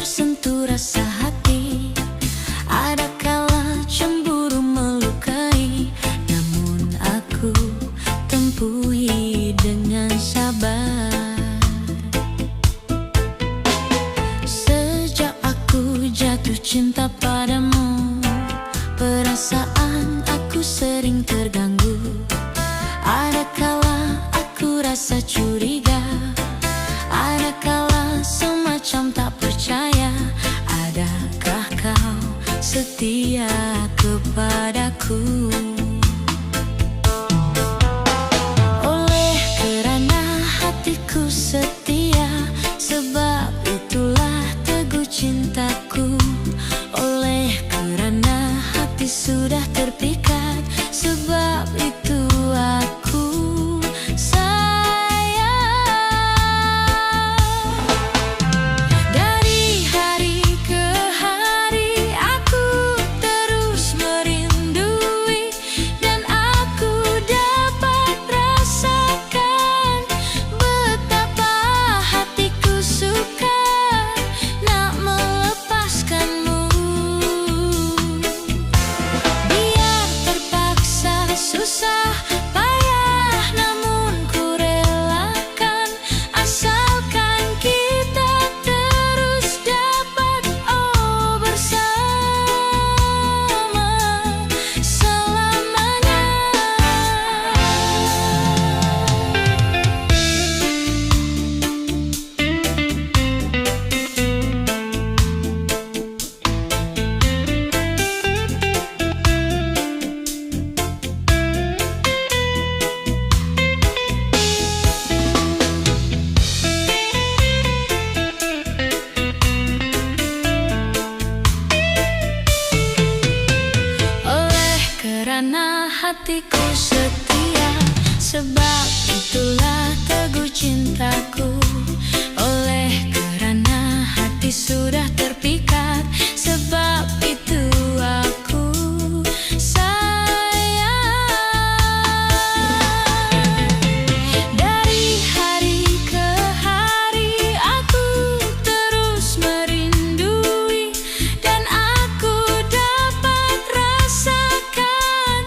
tersentuh rasa hati. Ada kala cemburu melukai, namun aku tempuhi dengan sabar. Sejak aku jatuh cinta padamu, perasaan aku sering terganggu. Ada kala aku rasa curiga, ada kala semacam tak percaya. Adakah kau setia kepadaku? Oleh kerana hatiku setia, sebab itulah teguh cintaku. Oleh kerana hati sudah terpikat, sebab itu aku hatiku setia, sebab itulah teguh cintaku. Oleh kerana hati sudah terpikat, sebab itu aku sayang. Dari hari ke hari aku terus merindui, dan aku dapat rasakan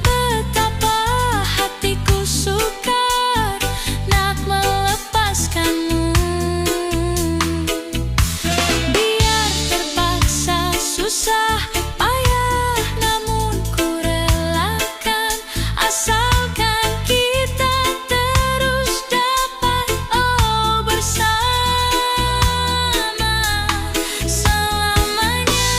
betapa hatiku sukar nak melepaskanmu. Biar terpaksa susah payah, namun ku relakan, asalkan kita terus dapat bersama selamanya.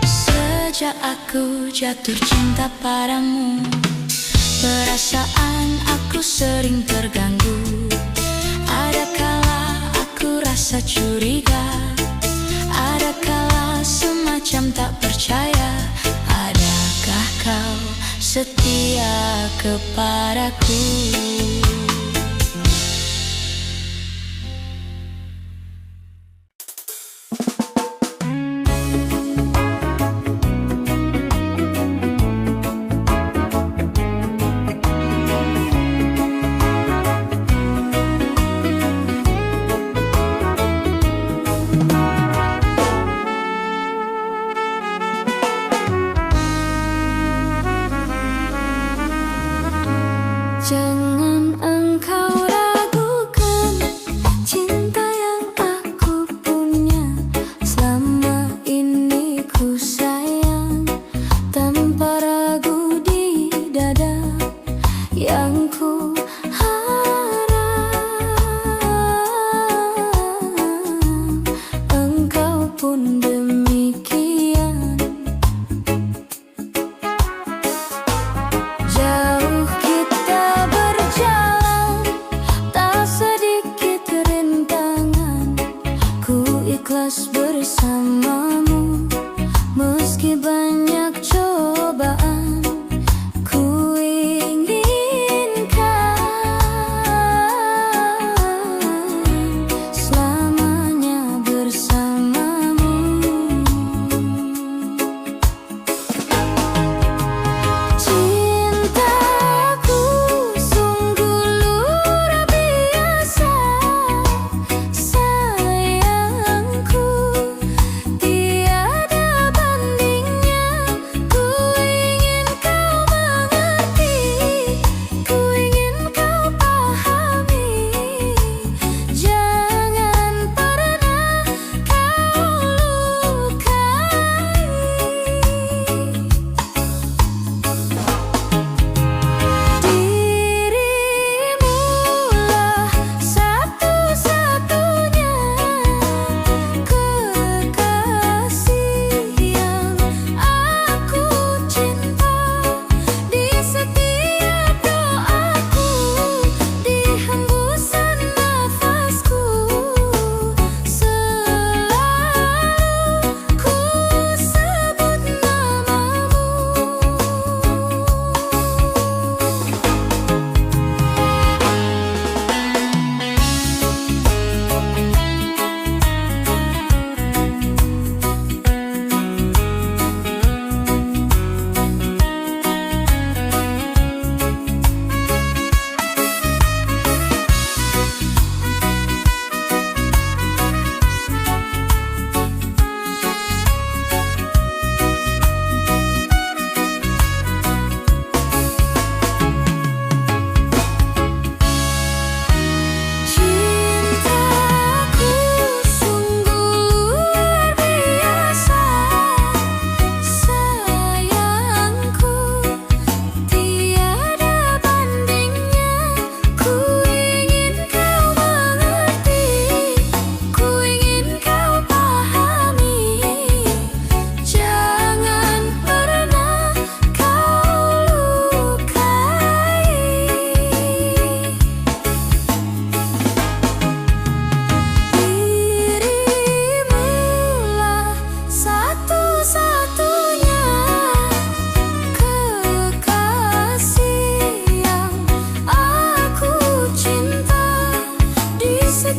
Sejak aku jatuh cinta padamu, perasaan aku sering terganggu. Ada kala aku rasa curiga, ada kala semacam tak percaya. Adakah kau setia kepadaku? Jangan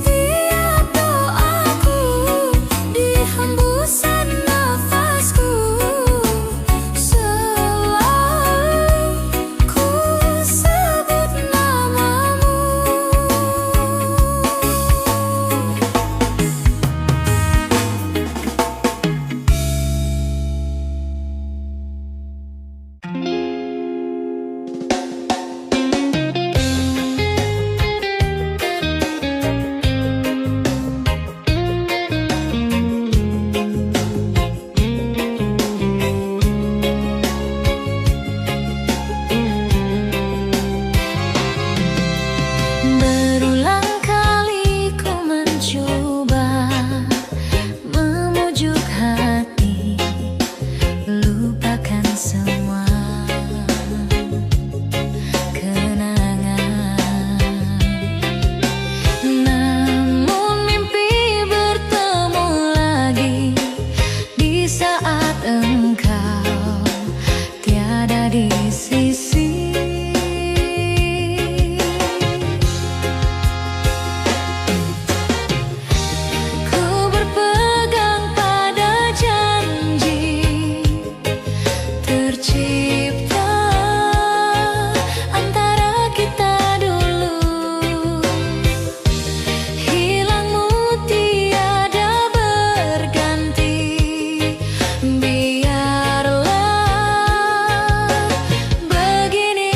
Tiap doaku di hembusan nafasku, selalu ku sebut namamu. Berulang kali ku mencoba memujuk hati, lupakan semua kenangan. Namun mimpi bertemu lagi di saat engkau tiada di sisi. Ku berpegang pada janji tercipta antara kita dulu. Hilangmu tiada berganti, biarlah begini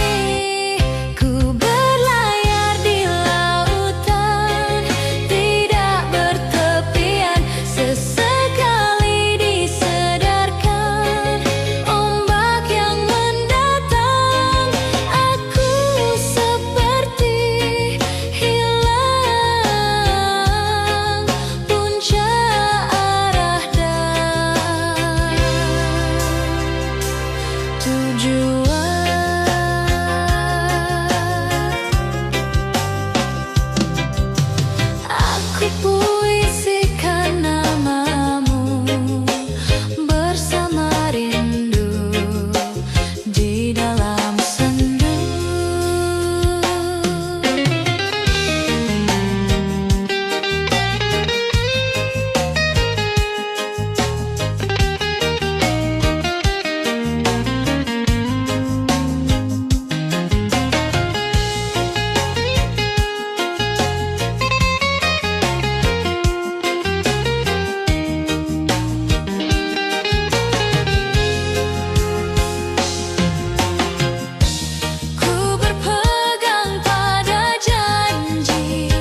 ku berlayar di lautan tidak bertepian. Sesekali disedarkan ombak yang mendatang, aku seperti hilang puncak arah dan tujuan. Aku puisikan namamu bersama rindu di dalam sendu. Ku berpegang pada janji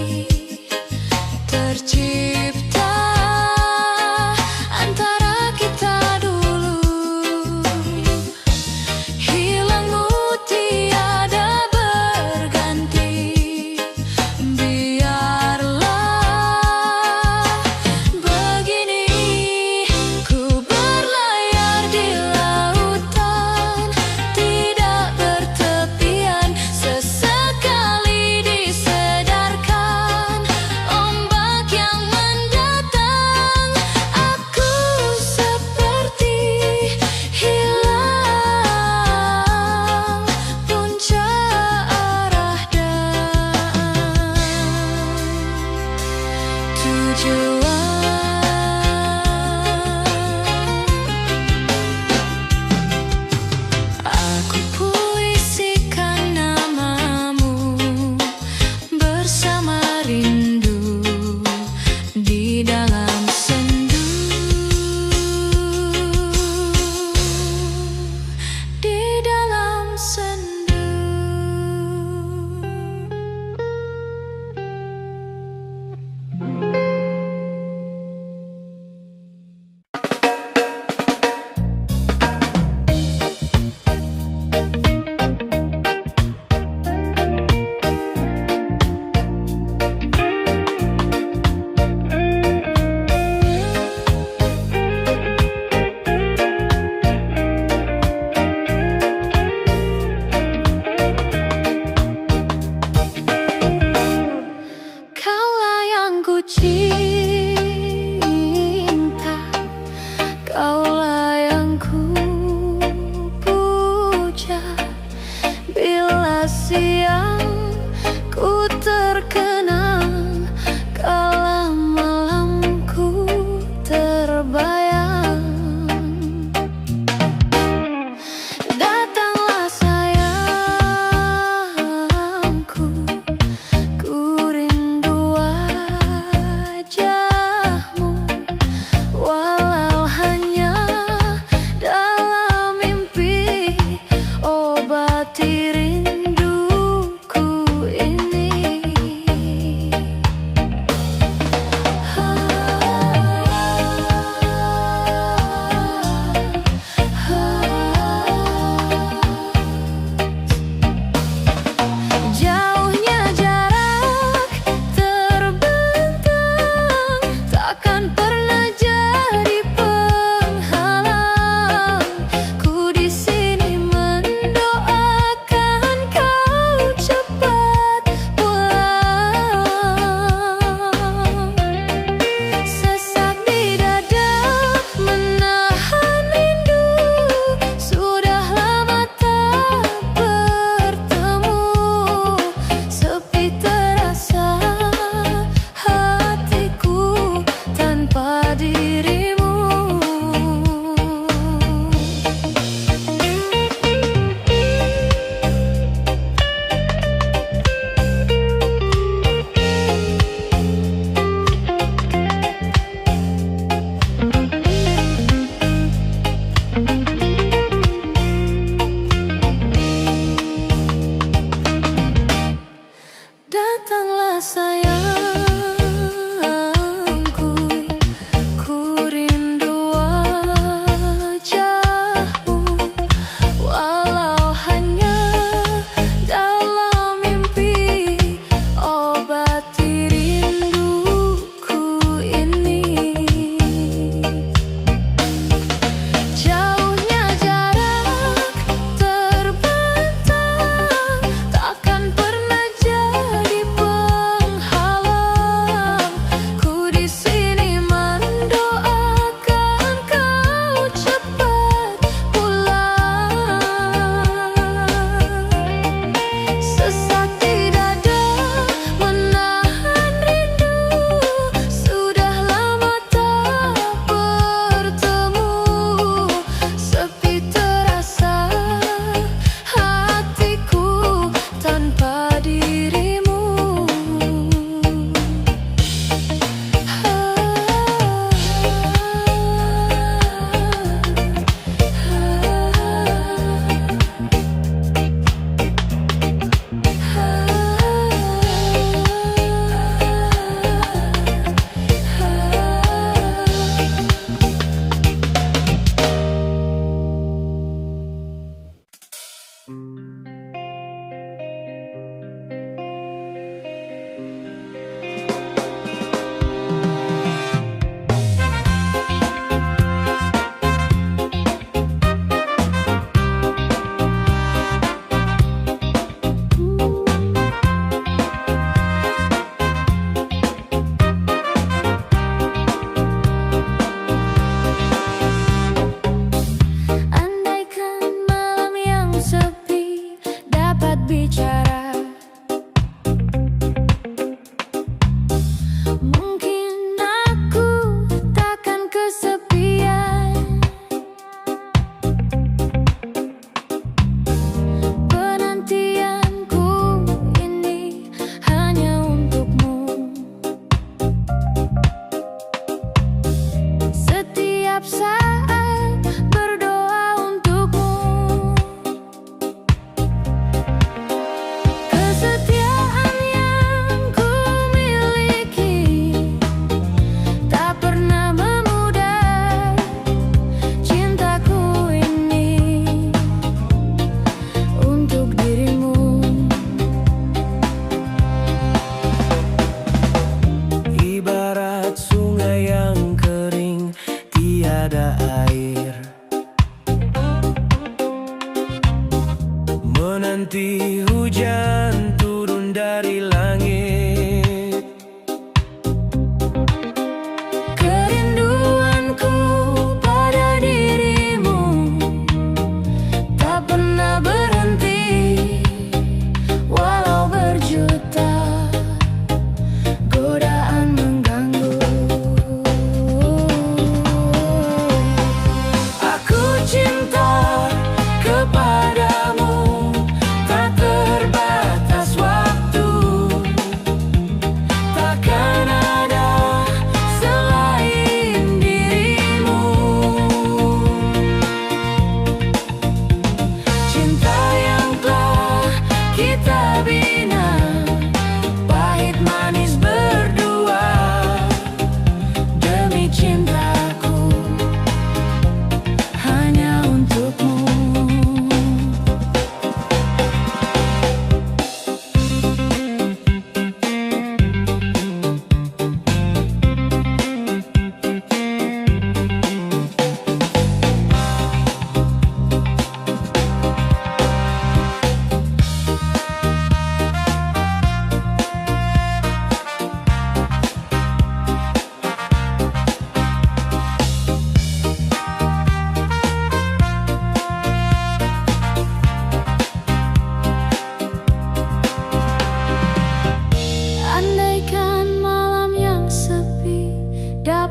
tercipta antara kita dulu. Hilangmu tiada berganti, biarlah begini ku berlayar di lautan tidak bertepian. Sesekali disedarkan ombak yang mendatang, aku seperti hilang puncak arah dan tujuan. Aku puisikan namamu bersama rindu di dalam sendu, di dalam sendu. siang ku terkenang.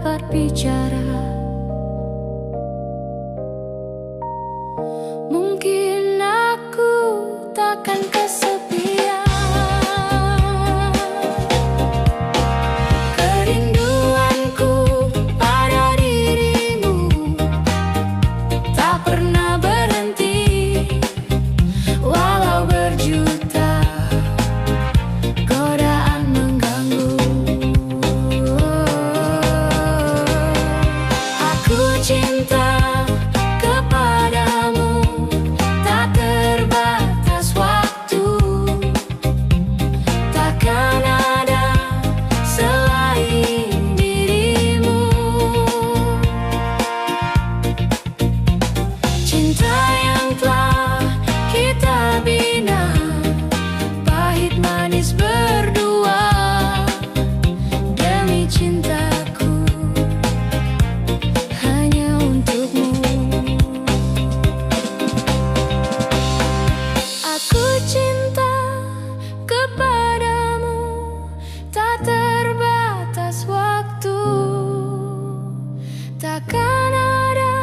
dapat bicara. Mungkin aku takkan kesepian. Kerinduanku pada dirimu tak pernah berhenti, walau berjuta godaan mengganggu. Aku cinta kepadamu, tak terbatas waktu, takkan ada selain dirimu. Cinta yang telah kita bina, pahit manis berdua, demi cintaku hanya untukmu. Aku cinta kepadamu, tak terbatas waktu, takkan ada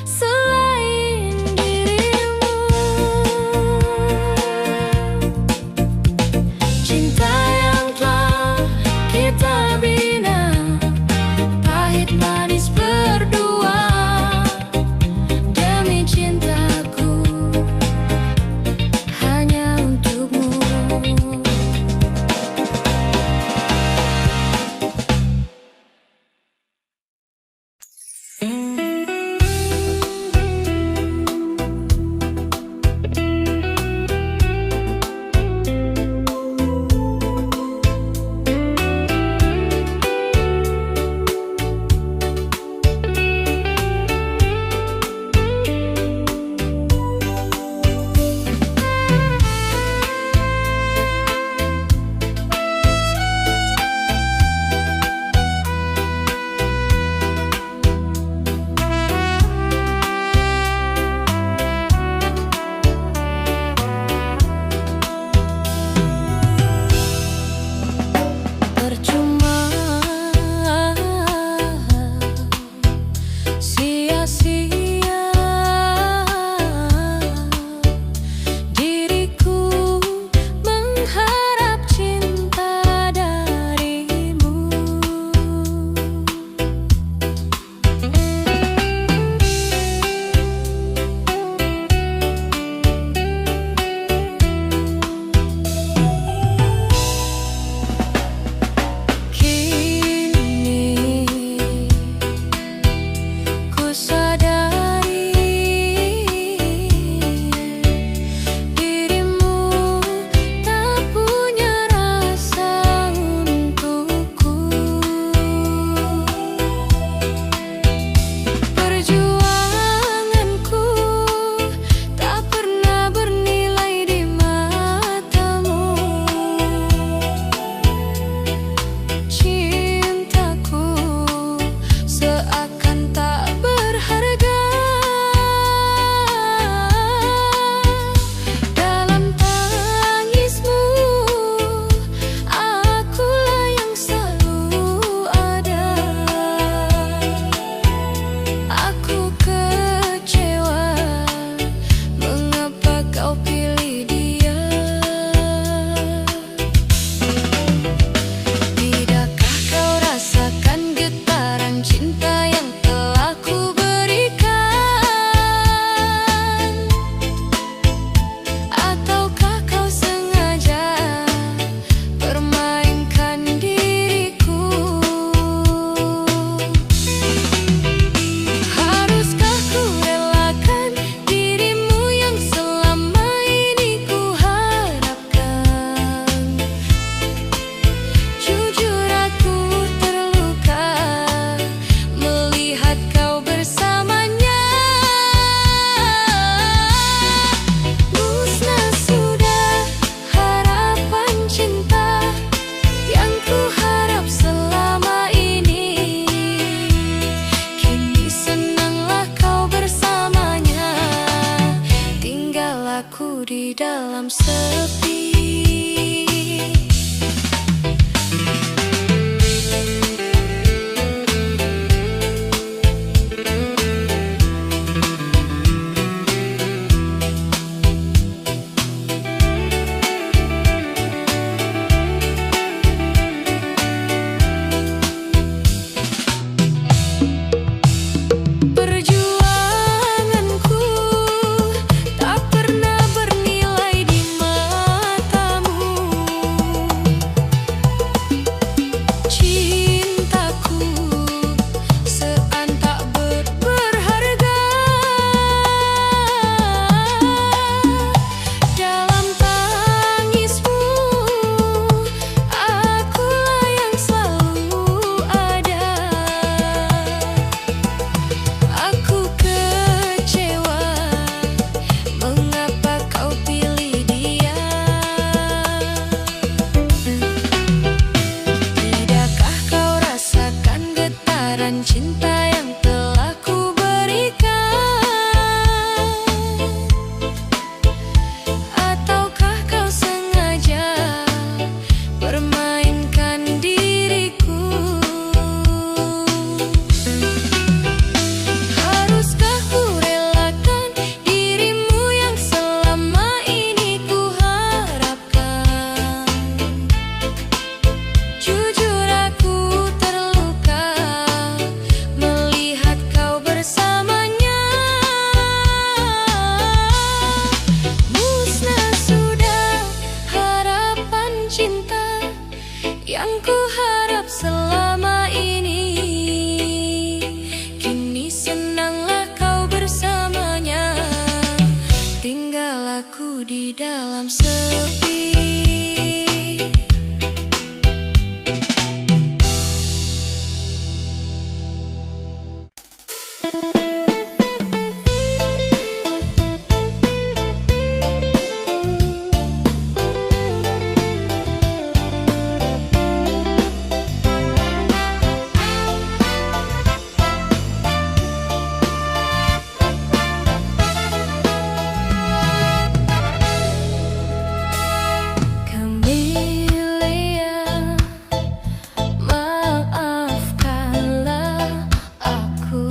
selain dirimu. Cinta yang telah kita bina, pahit manis berdua, demi cintaku hanya untukmu. Percuma sia-sia diriku mengharap cinta darimu. Kini ku sadari dirimu tak punya rasa untukku. Perjuanganku tak pernah bernilai di matamu. Cintaku seakan tak berharga. Dalam tangismu, akulah yang selalu ada. Aku kecewa, mengapa kau pilih dia? Tidakkah kau rasakan getaran cinta yang telah ku berikan? Ataukah kau sengaja permainkan diriku? Haruskah ku relakan dirimu yang selama ini ku harapkan? Jujur aku terluka melihat kau bersamanya. Musnah sudah harapan cinta yang ku harap selama ini. Kini senanglah kau bersamanya, tinggal aku di dalam sepi. dalam sepi. Camellia, maafkanlah aku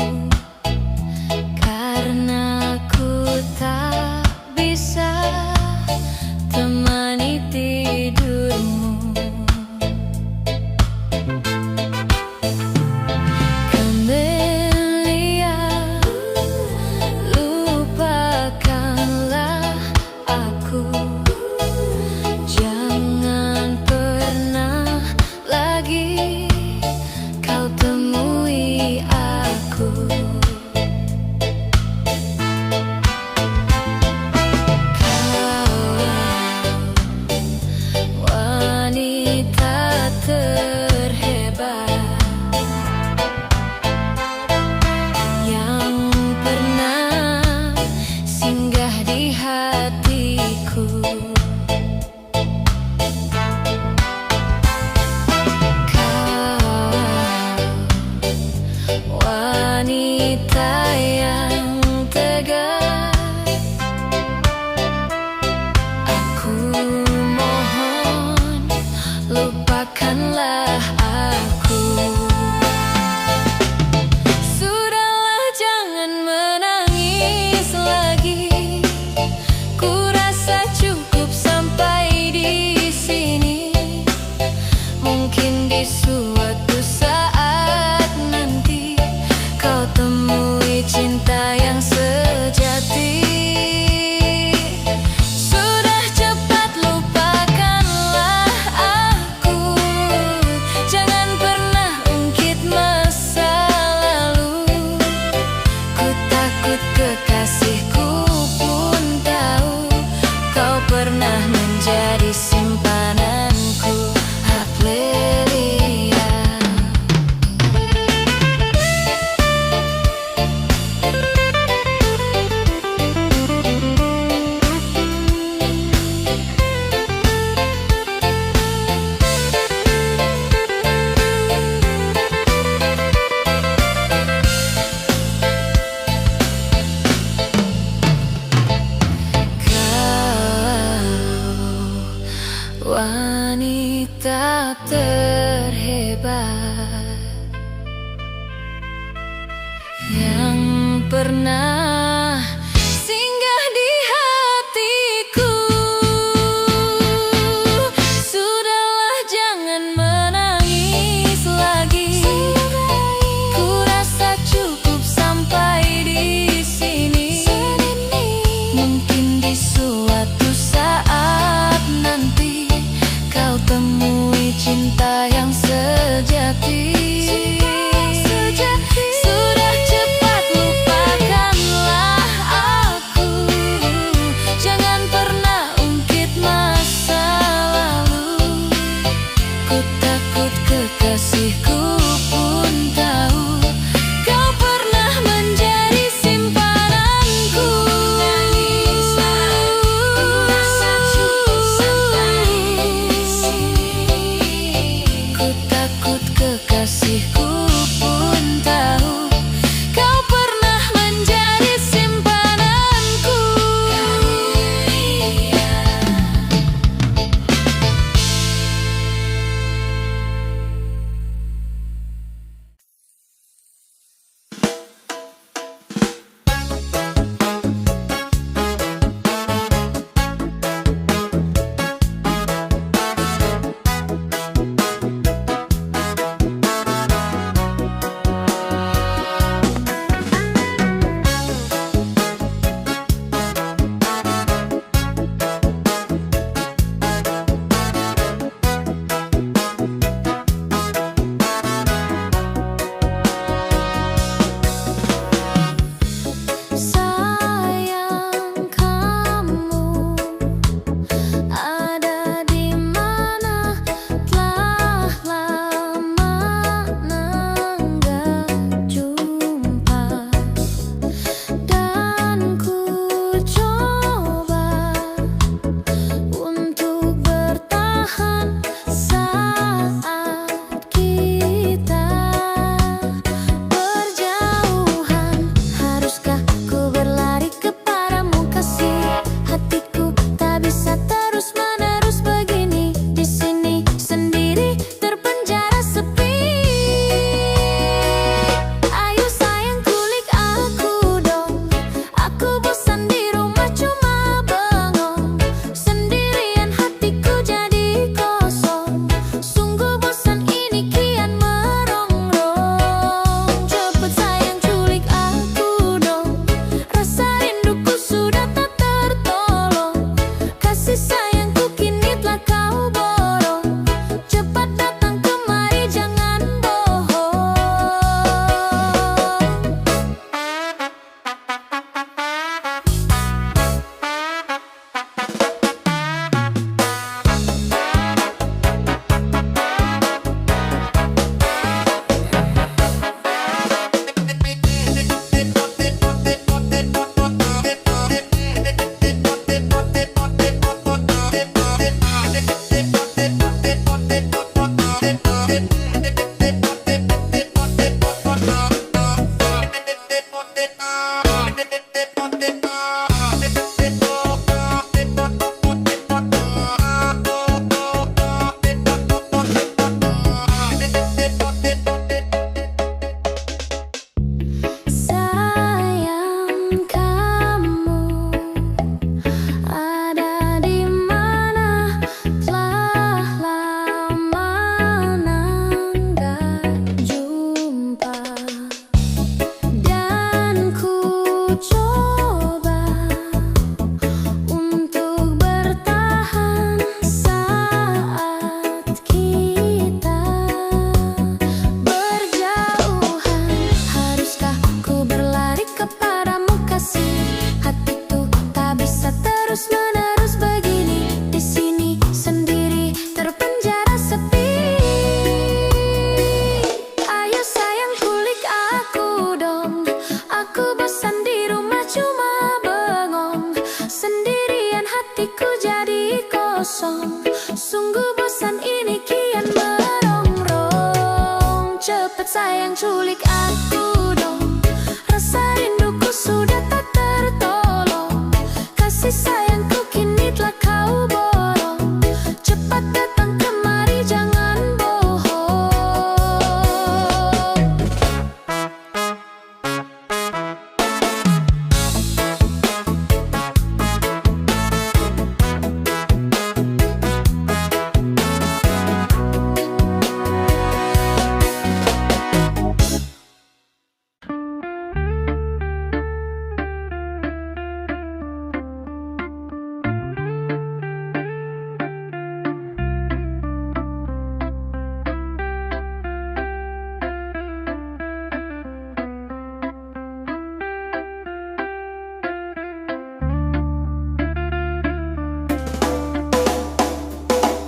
sayang culik aku dong. Rasa rinduku sudah tak tertolong. Kasih sayangku kini telah kau borong. Cepat datang kemari, jangan bohong.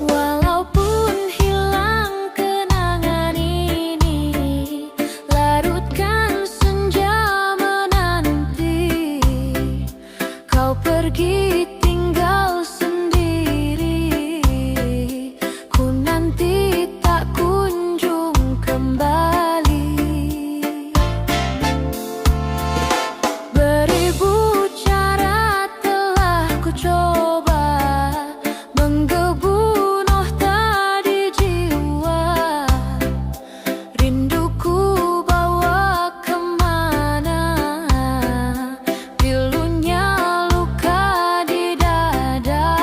Walaupun hilang kenangan ini, larutkan senja menanti. Kau pergi tinggal sendiri, ku nanti tak kunjung kembali. Beribu cara telah ku coba menggebu noh tadi jiwa. Rinduku bawa kemana, pilunya luka di dada.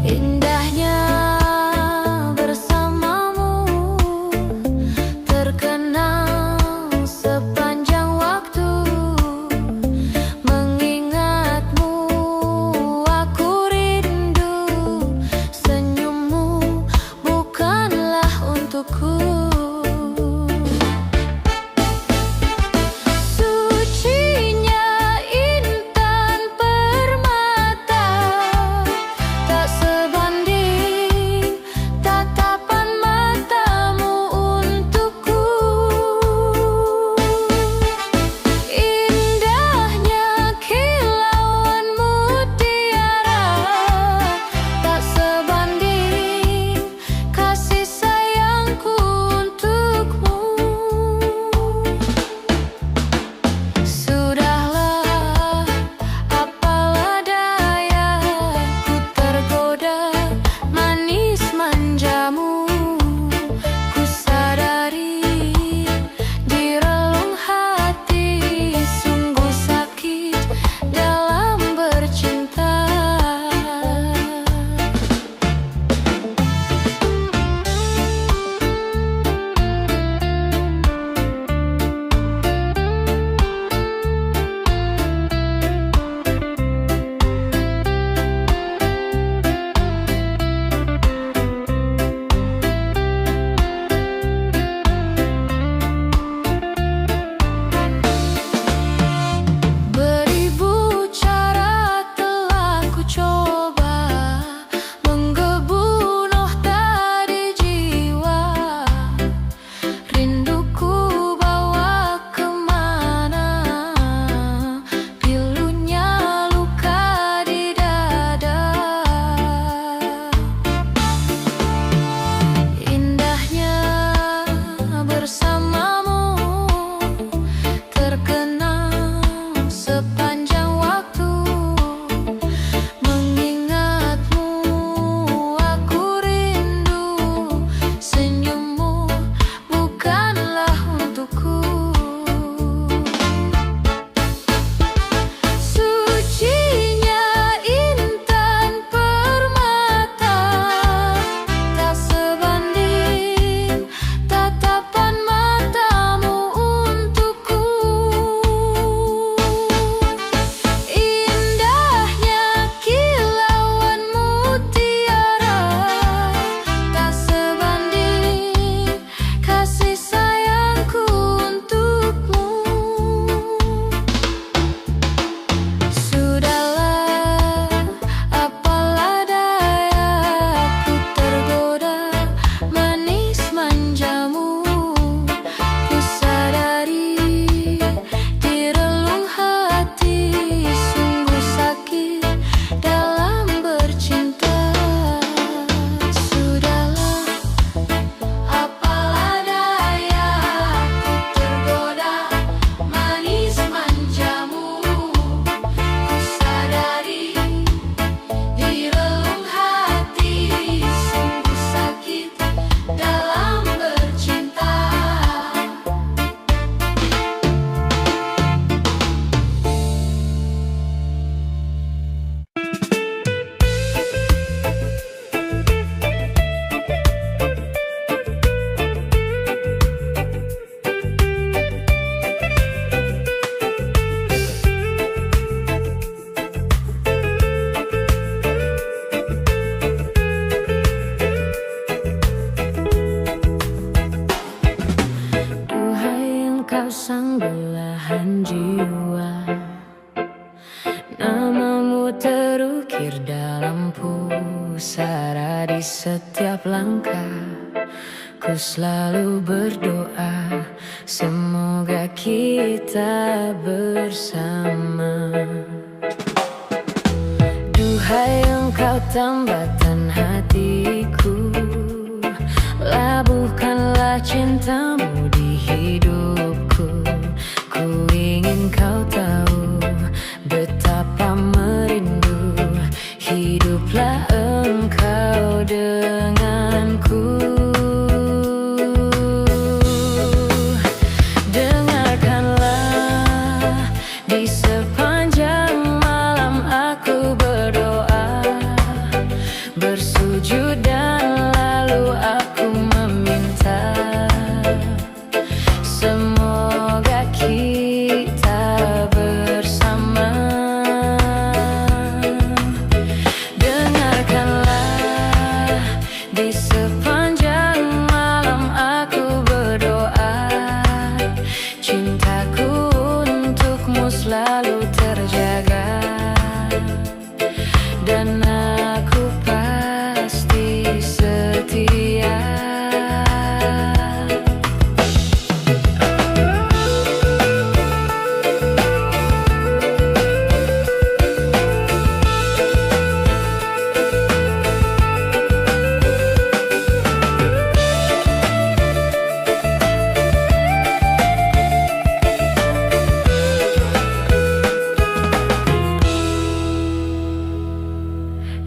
Indahnya bersamamu terkenang sepanjang waktu. Mengingatmu aku rindu, senyummu bukanlah untukku. Sucinya intan permata, tak sebanding tatapan matamu untukku. Indahnya kilauan mutiara, tak sebanding kasih sayangku langkah. Ku selalu berdoa, semoga kita bersama. Duhai engkau tambatan hatiku, labuhkanlah cintamu di hidupku. Ku ingin kau tahu betapa merindu, hiduplah engkau denganku. Dengarkanlah, di sepanjang malam aku berdoa, bersujud dan lalu aku meminta, semoga kita bersama. Dengarkanlah, di sepanjang malam aku berdoa, cintaku untukmu selalu terjaga, dan aku pasti setia.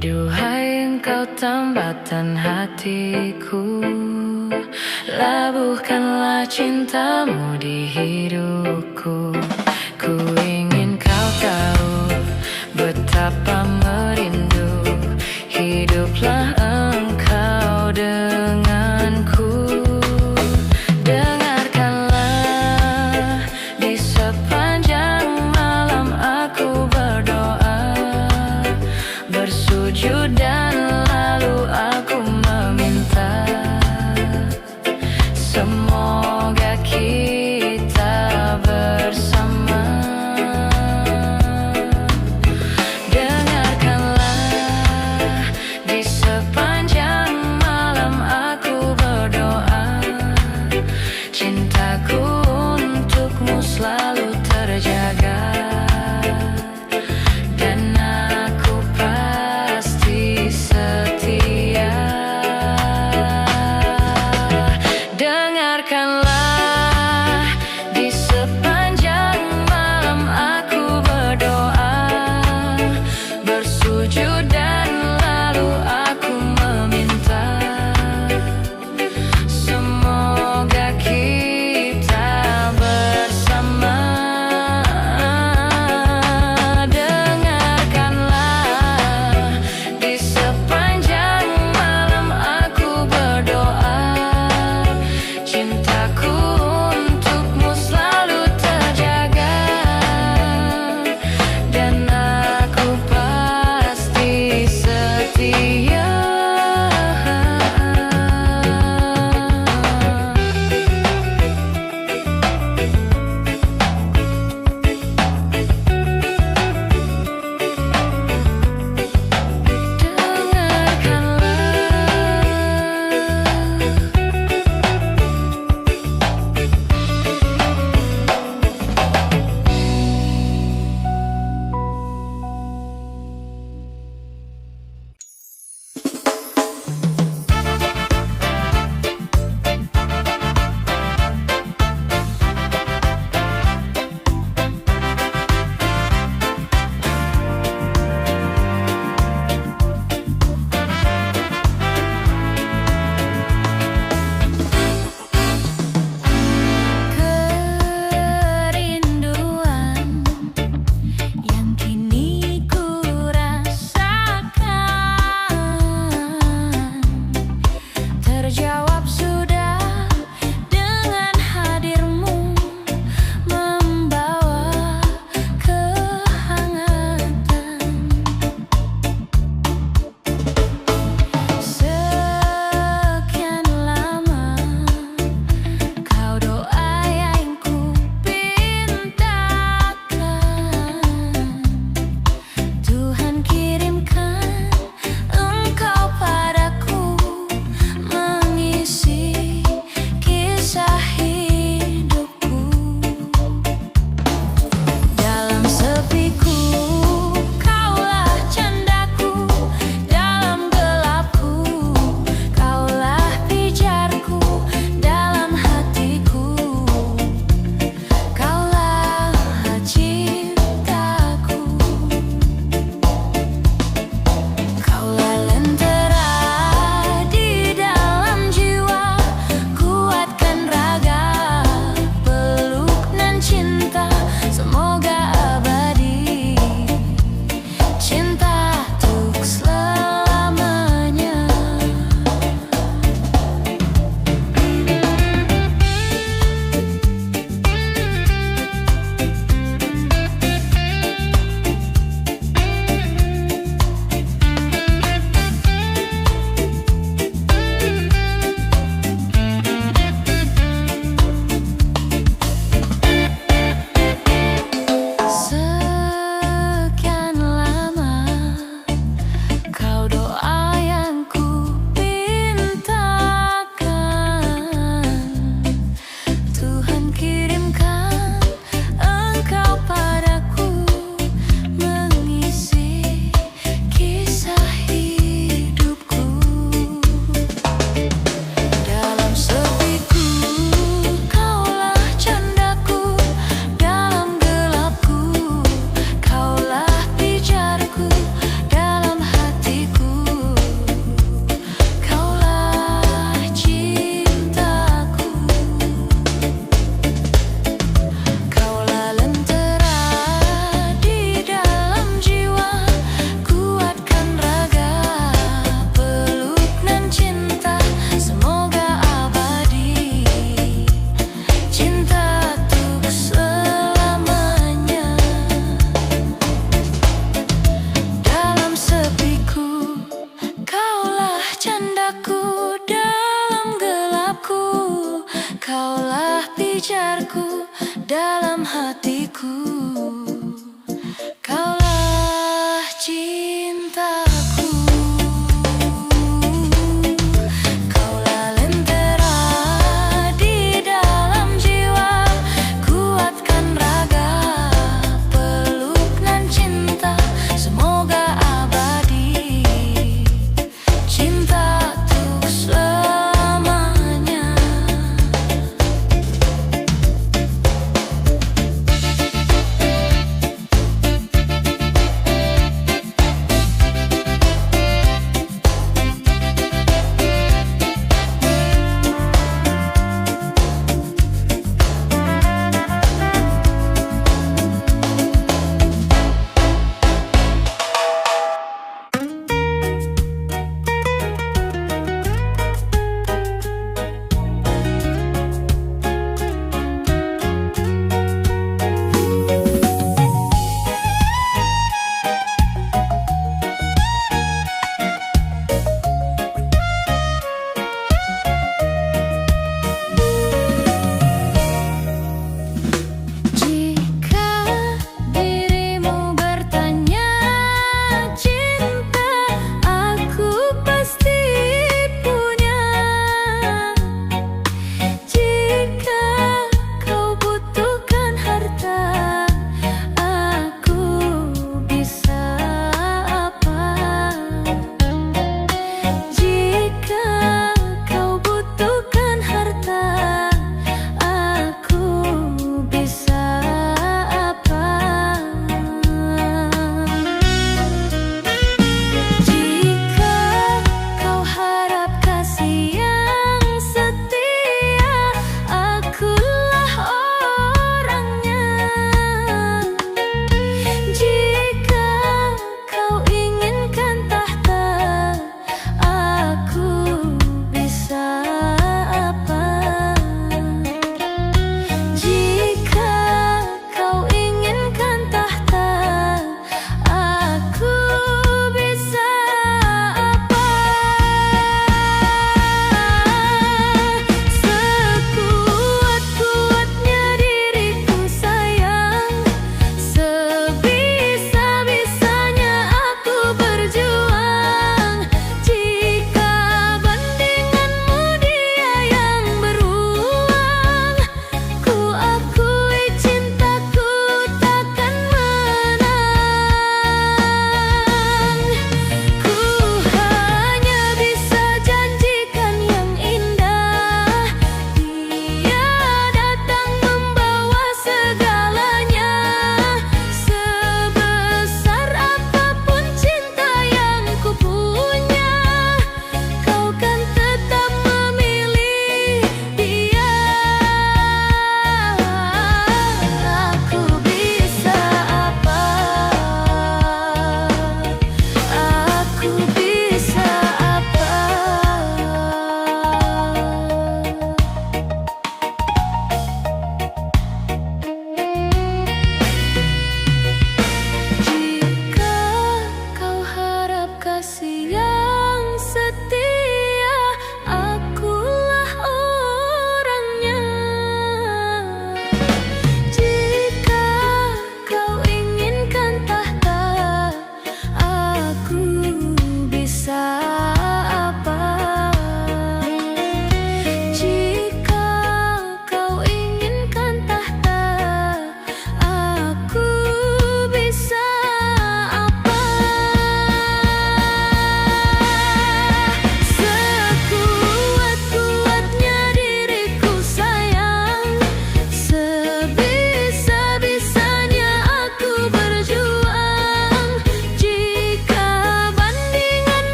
Duhai engkau tambatan hatiku, labuhkanlah cintamu di hidupku. Ku ingin kau tahu betapa merindu, hiduplah engkau denganku. Dengarkanlah, di sepanjang malam aku berdoa, bersujud dan lalu aku meminta, semoga kita cintaku, kaulah pijarku dalam hatiku. Kaulah cintaku, kaulah lentera di dalam jiwa, kuatkan raga, peluk nan cinta, semoga abadi, cinta untuk selamanya.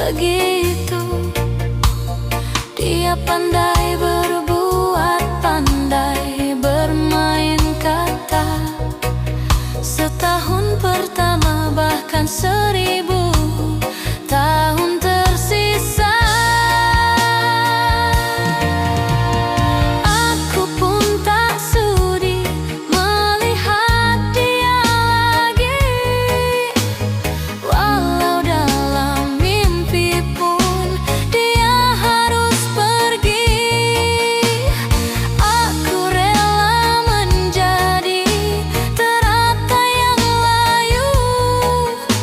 begitu. Dia pandai berbuat, pandai bermain kata. Setahun pertama bahkan 1000 tahun tersisa. Aku pun tak sudi melihat dia lagi. Walau dalam mimpi pun dia harus pergi. Aku rela menjadi teratai yang layu,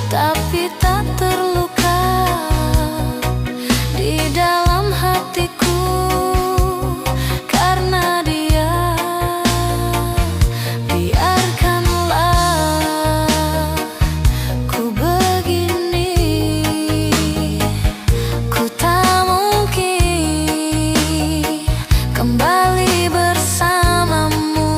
tapi tak terluka di dalam hatiku karena dia. Biarkanlah ku begini, ku tak mungkin kembali bersamamu.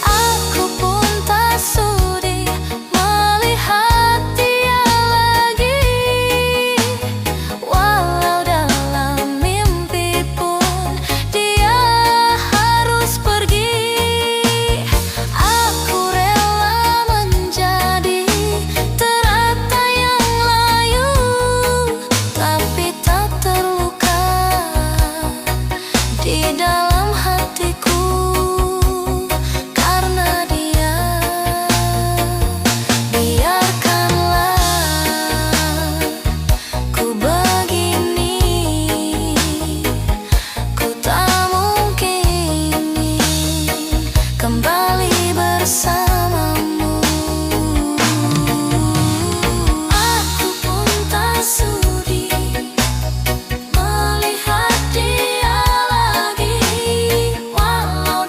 Aku pun tak sudi melihat dia lagi. Walau dalam mimpi pun dia harus pergi. Aku rela menjadi teratai yang layu, tapi tak terluka di dalam hatiku karena dia. Biarkanlah ku begini, ku tak mungkin kembali bersamamu. Aku pun tak sudi melihat dia lagi. Walau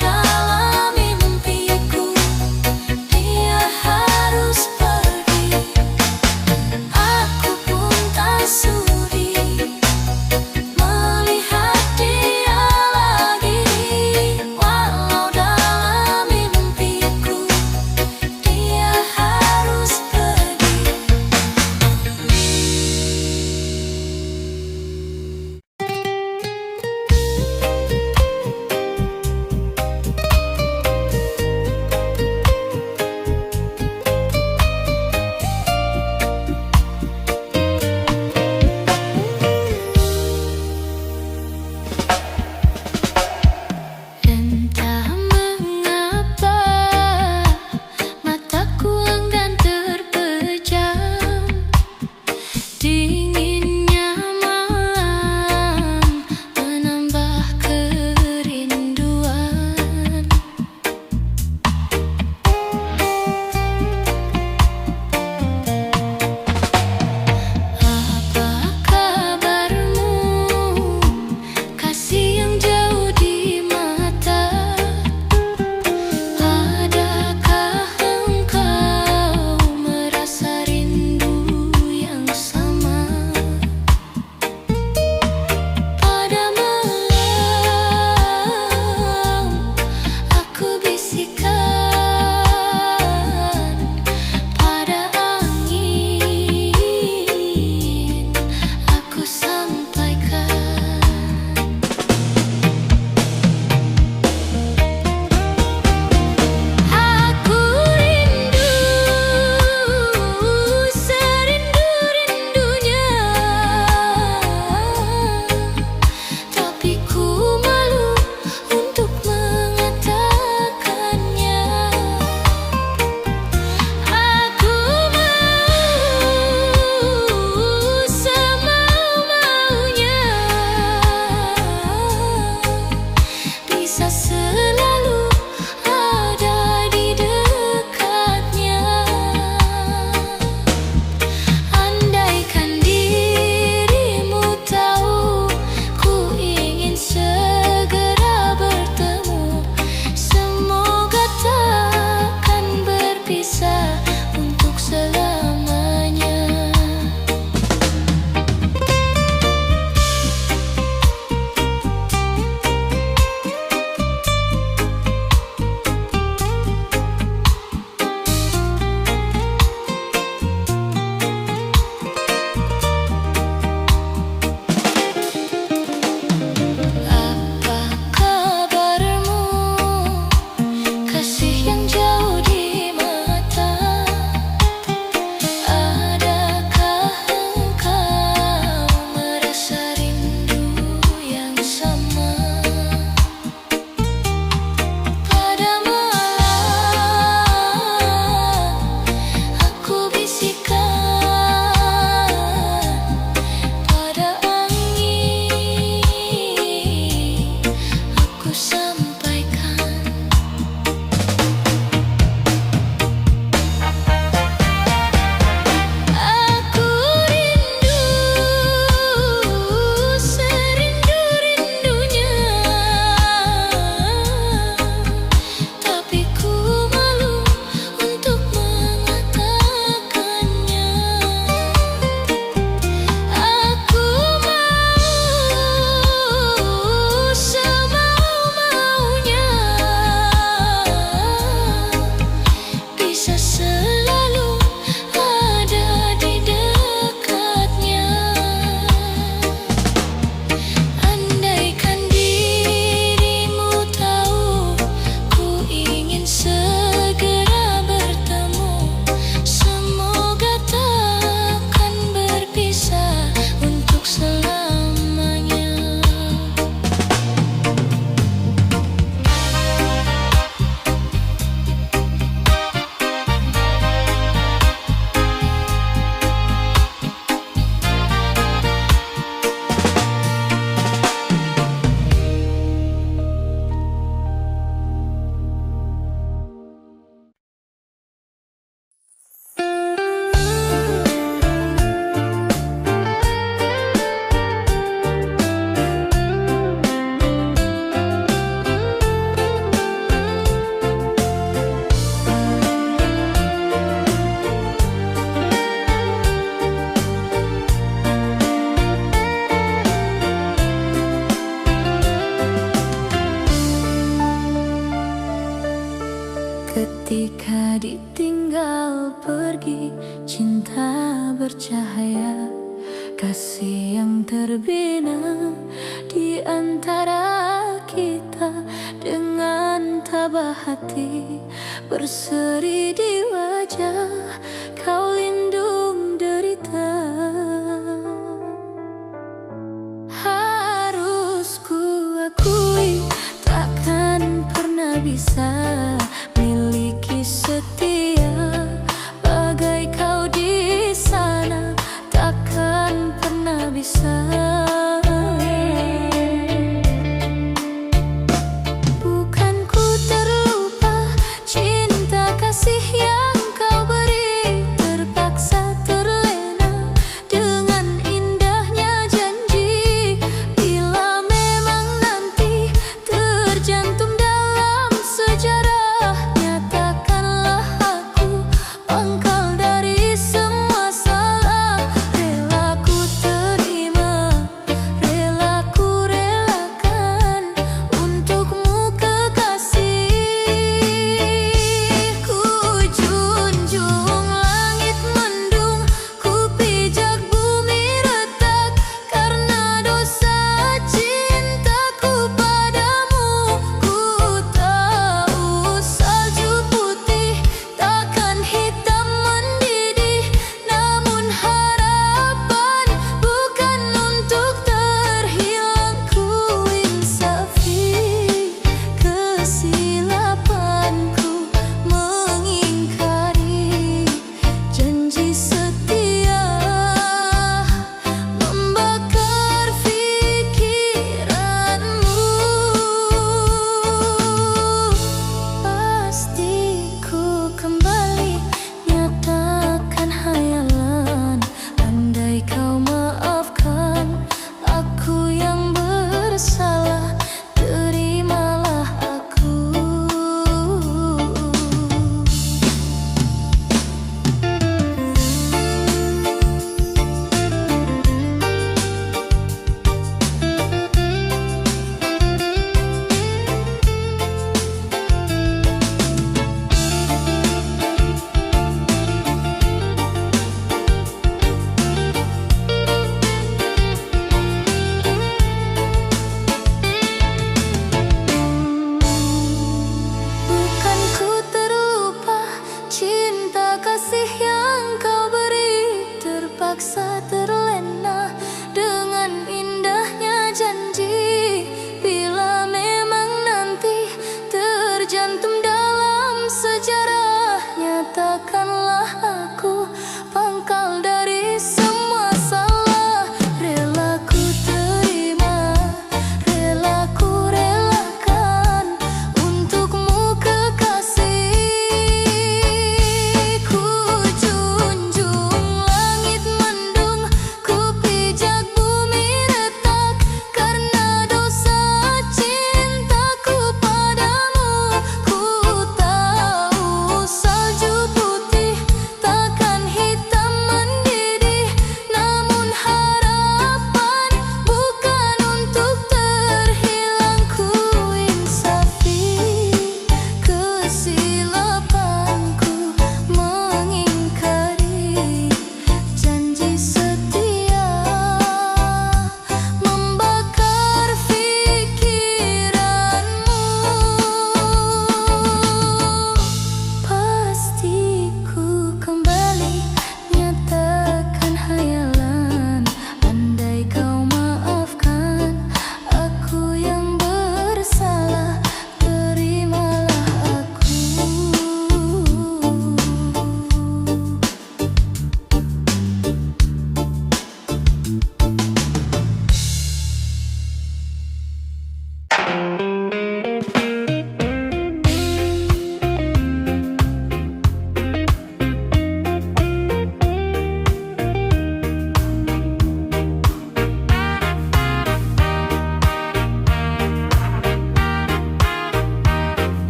di antara kita. Dengan tabah hati berseri di wajah, kau lindung derita. Harus ku akui, takkan pernah bisa miliki setia bagai kau di sana. Takkan pernah bisa. Bukan ku terlupa cinta kasih yang kau beri, terpaksa terlena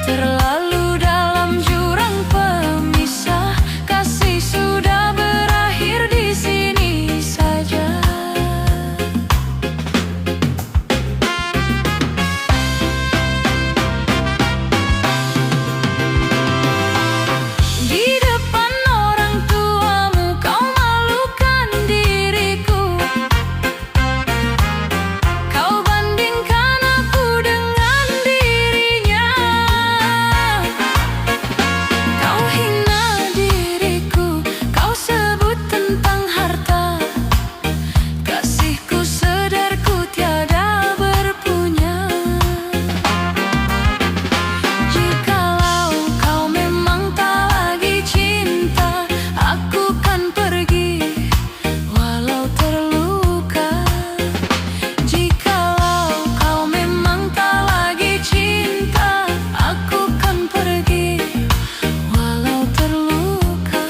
terlalu dalam jurang pemisah. Kasih sudah berakhir di sini saja. Di depan orang tuamu kau malukan diriku. Kau bandingkan aku dengan dirinya. Kau hina diriku, kau sebut tentang harta. Kasihku sadarku tiada berpunya. Jikalau kau memang tak lagi cinta, aku kan pergi walau terluka. Jikalau kau memang tak lagi cinta, aku kan pergi walau terluka.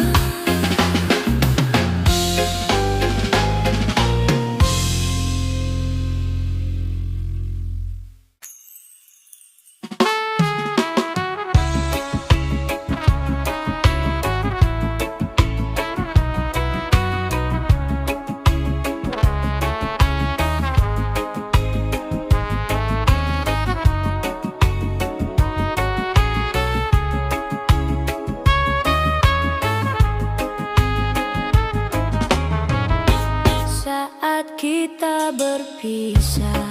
Saat kita berpisah,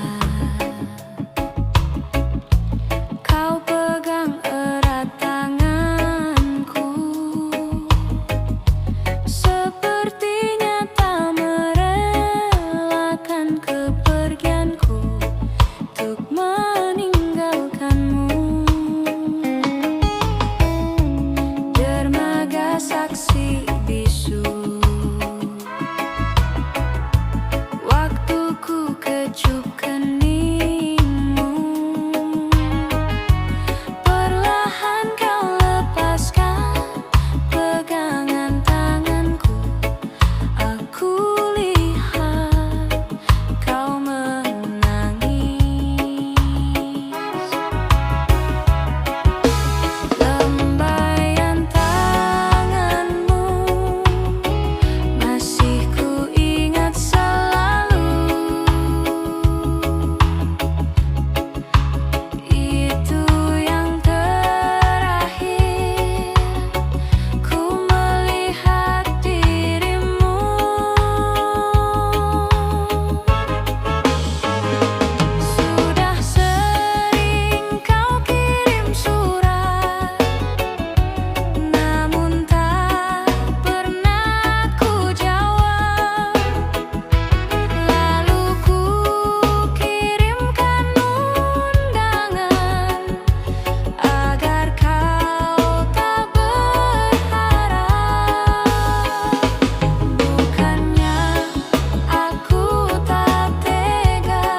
kau pegang erat tanganku, sepertinya tak merelakan kepergianku untuk meninggalkanmu. Dermaga saksi bisu, waktuku kecup keningmu. Perlahan kau lepaskan pegangan tanganku. Aku lihat kau menangis. Lambaian tanganmu masih ku ingat selalu. Itu yang terakhir ku melihat dirimu. Sudah sering kau kirim surat, namun tak pernah ku jawab. Lalu ku kirimkan undangan agar kau tak berharap. Bukannya aku tak tega,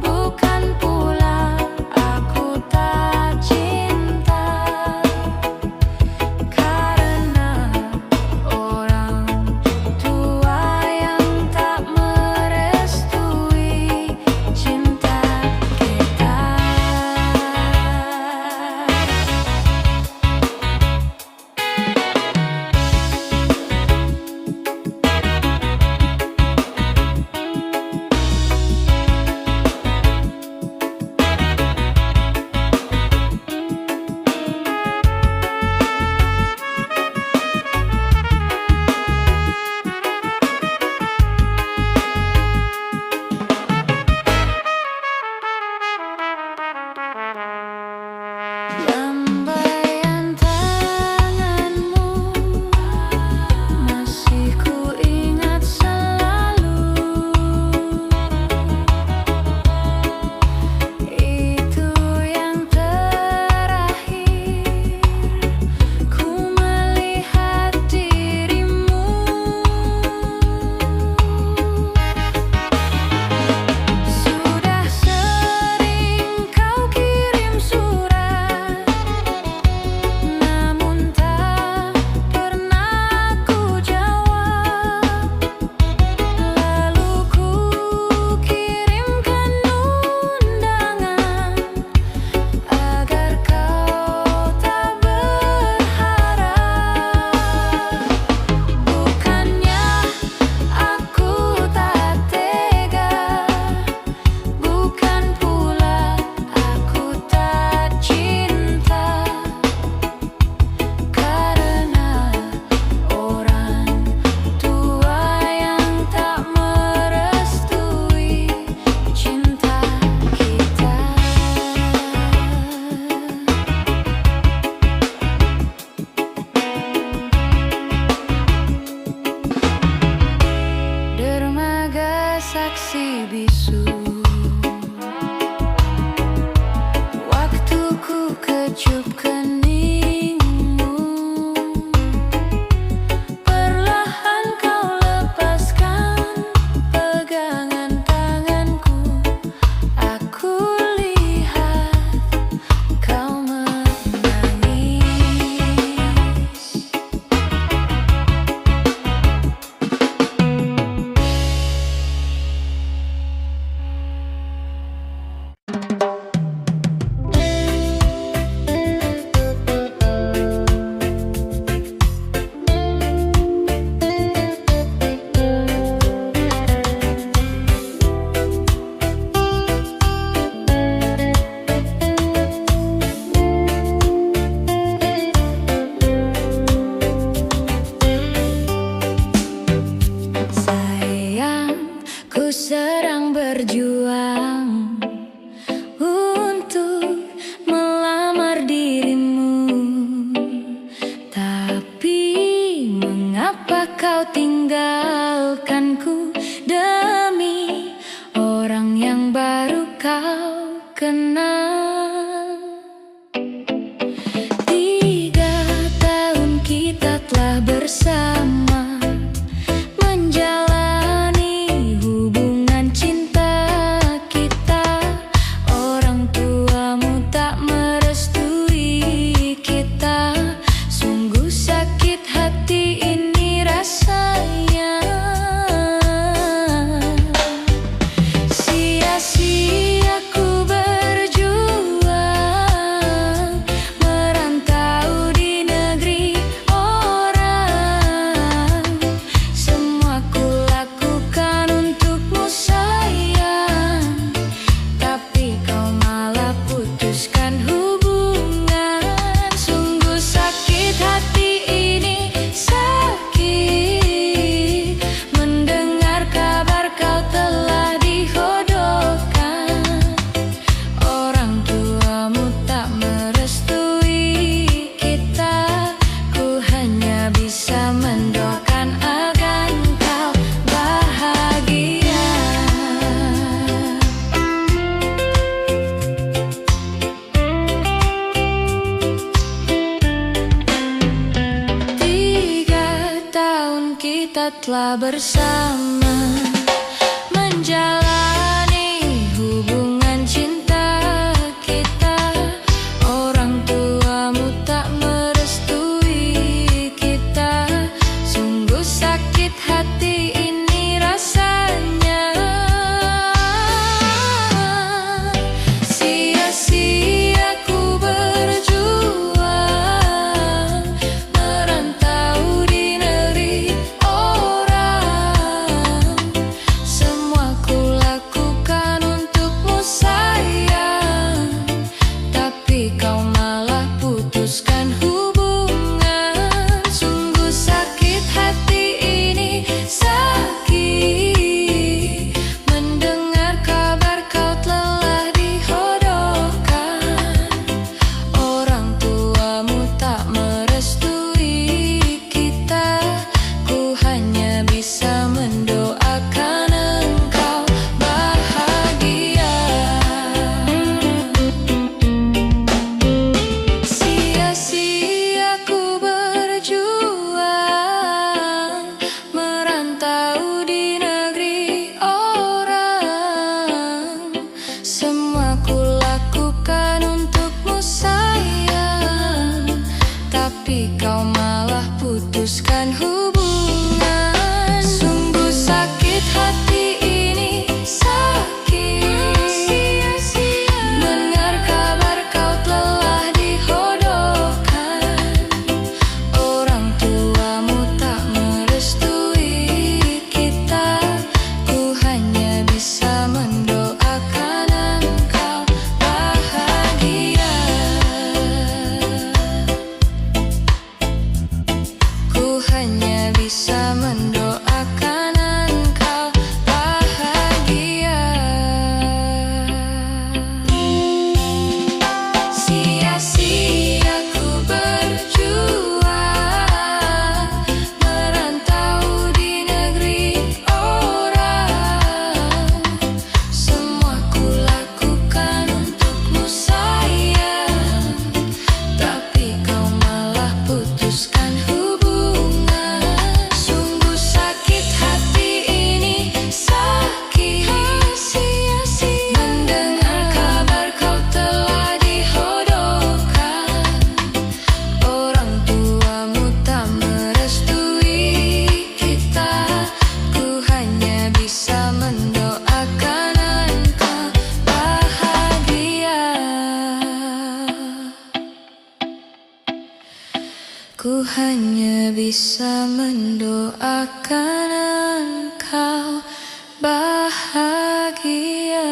bukan pula aku tak cinta. Karena orang tua yang tak merestui cinta kita. Lambaian tanganmu masih ku ingat selalu. Itu yang terakhir ku melihat dirimu. Sudah sering kau kirim surat, mengecup keningmu. Perlahan kau lepaskan pegangan tanganku. Aku lihat kau menangis. Sayang, ku sedang berjuang untuk melamar dirimu. Tapi mengapa kau tinggalkanku demi orang yang baru kau kenal? 3 tahun kita telah bersama, menjalani hubungan cinta kita. Orang tuamu tak merestui kita. Sungguh sakit hati ini rasanya. Sia-sia ku berjuang, merantau di negeri orang. Semua ku lakukan untukmu sayang, tapi kau malah putuskan hubungan. Sungguh sakit hati ini, sakit mendengar kabar kau telah dijodohkan. Orang tuamu tak merestui kita. Ku hanya bisa mendoakan agar kau bahagia. 3 tahun kita telah bersama, menjalani hubungan cinta kita. Orang tuamu tak merestui kita. Sungguh sakit hati ini rasanya. Sia-sia ku berjuang, merantau di negeri orang. Semua ku lakukan untukmu sayang, tapi kau malah putuskan hubungan. Sungguh sakit hati ini, sakit mendengar kabar kau telah dijodohkan. Orang tuamu tak merestui kita. Ku hanya bisa mendoakan engkau bahagia. Sia-sia ku berjuang, merantau di negeri orang. Semua ku lakukan untukmu sayang, tapi kau malah putuskan hubungan. Sungguh sakit hati ini, sakit mendengar kabar kau telah dijodohkan. Orang tuamu tak merestui kita. Ku hanya bisa mendoakan engkau bahagia. Ku hanya Ku hanya bisa mendoakan engkau bahagia.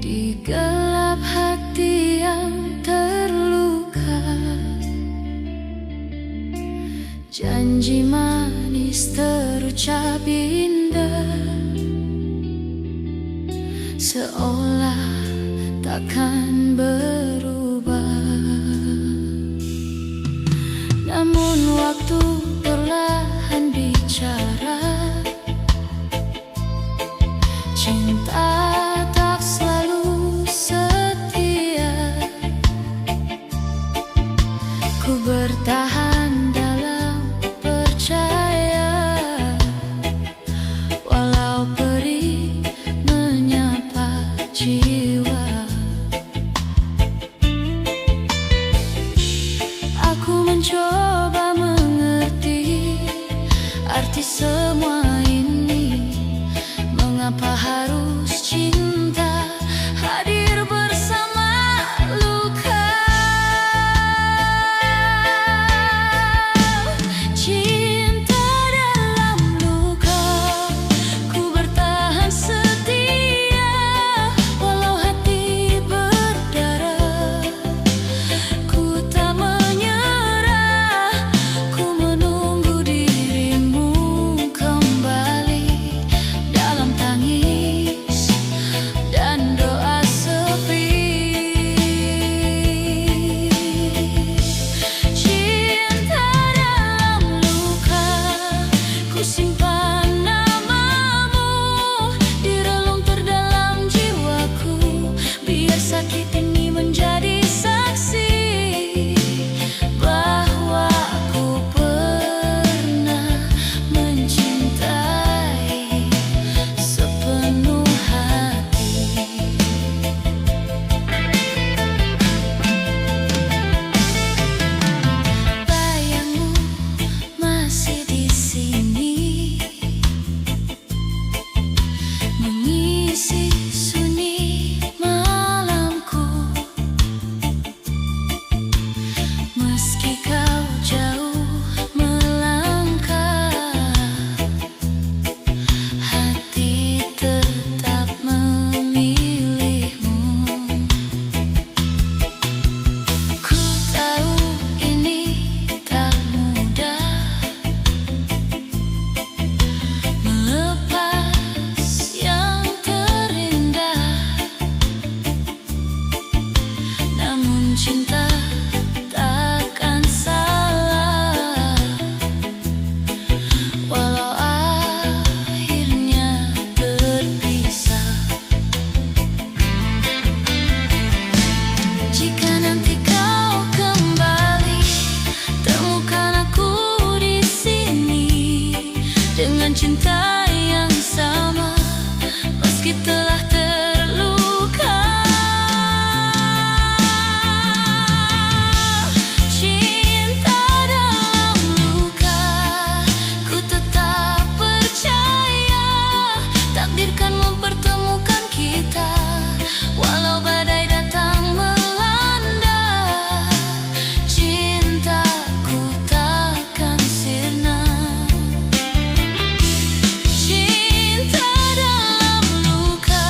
Di gelap hati yang terluka, janji manis terucap indah, seolah takkan berubah. Namun waktu perlahan bicara, cinta bertahan dalam percaya, walau perih menyapa jiwa. Aku mencoba mengerti arti semua ini. Mengapa harus cinta hadir bersama luka? Cinta takkan salah, walau akhirnya terpisah. Jika nanti kau kembali, temukan aku di sini dengan cinta yang sama, meski telah terluka. Cinta dalam luka.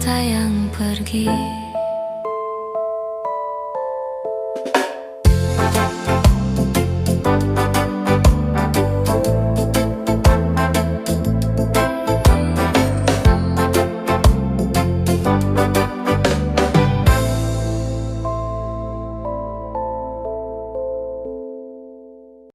cinta yang pergi.